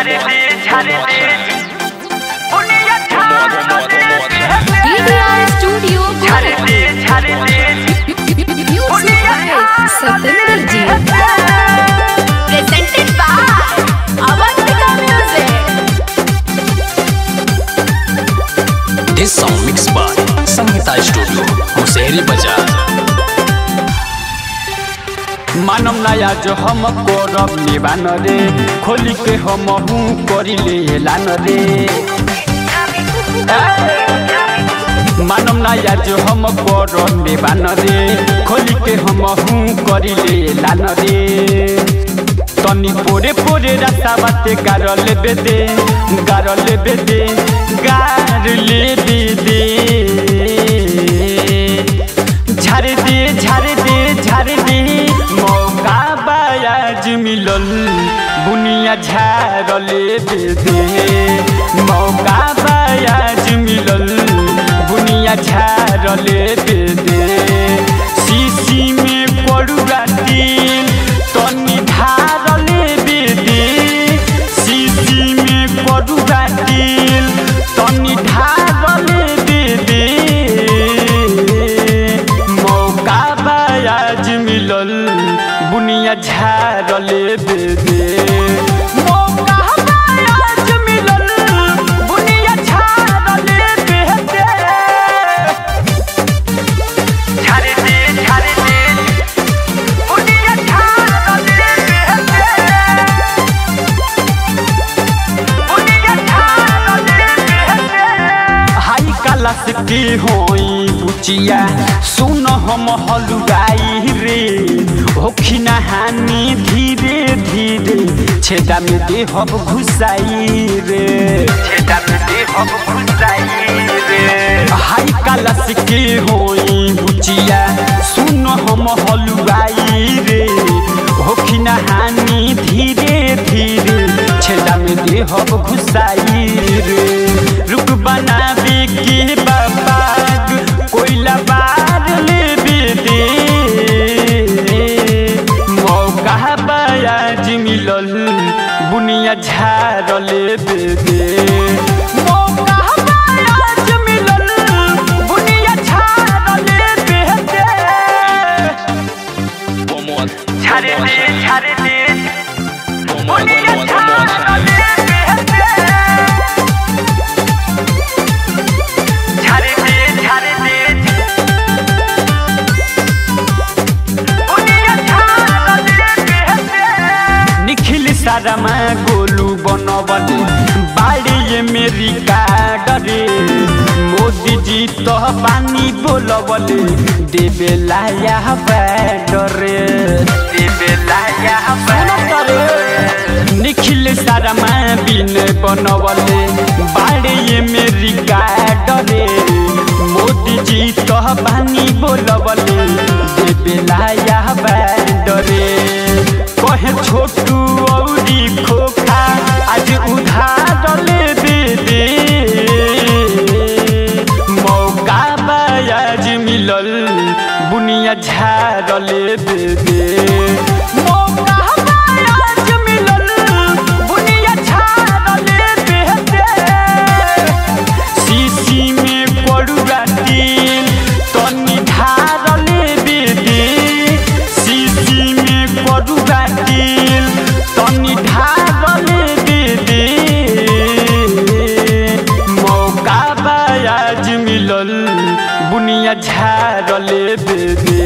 झारे ले PDR Studio झारे ले सतेंद्र जी presented by Avantika Music. This song mixed by Samhita Studio, Musehri बाजार। मानम नया जो हम करब निबान रे, खोली के हम हूँ करिले एलान रे। मानम नया जो हम करब निबान रे, खोली के हम हूँ करिले एलान रे। तनी पोरे पोरे रास्ता बाते गार लेबे दे, गार लेबे दे, गार लेबे दे। झारे दे झारे दे झारे दे, मौका बायाज मिलल बुनिया झार लेबे दे। मौका बायाज मिलल बुनिया झार लेबे दे। शीशी में पड़ुआ दिल तनी धार लेबे दे। शीशी में पड़ुआ दिल तनी धार लेबे दे। मौका बायाज मिलल बुनिया झार लेबे दे। मौका बायाज मिलल बुनिया झार लेबे दे। झारे ले बुनिया झार लेबे दे। बुनिया झार लेबे दे। हाई क्लास के होई बुचिया, सुन हम हलुआई रे। होखी नहानी धीरे धीरे, छेदा में दे हब घुसाई रे। छेदा में दे हम घुसाई रे। हाई क्लास के होई बुचिया, सुन हम हलुआई रे। होखी नहानी धीरे धीरे, छेदा में दे हब घुसाई रे। रुक बनावे के बाबाग कोयला बार लेबे दे। मौका बायाज मिलल बुनिया झार लेबे दे। मौका बायाज मिलल बुनिया झार लेबे दे। झारे ले बुनिया झार लेबे दे। झारे ले बुनिया झार लेबे दे। निखिल सारामा गोलू बनवले बाड़ी ये मेरी काडरे। मोदी जी तो पानी बोलवले देवे लाया बैडरे। देवे लाया निखिल सारामा बिन बनवले बाड़ी ये मेरी काडरे। मोदी जी तो पानी बोलवले देवे लाया बैडरे। कहे छोटू औरी खोखा आज उधार लेबे दे। मौका बायाज मिलल बुनिया झार लेबे दे। मौका बायाज मिलल बुनिया झार लेबे दे। शीशी में पड़ुआ दिल तनी धार लेबे दे। शीशी में पड़ुआ दिल तनी धार लेबे दे। मौका बायाज मिलल बुनिया झार लेबे दे।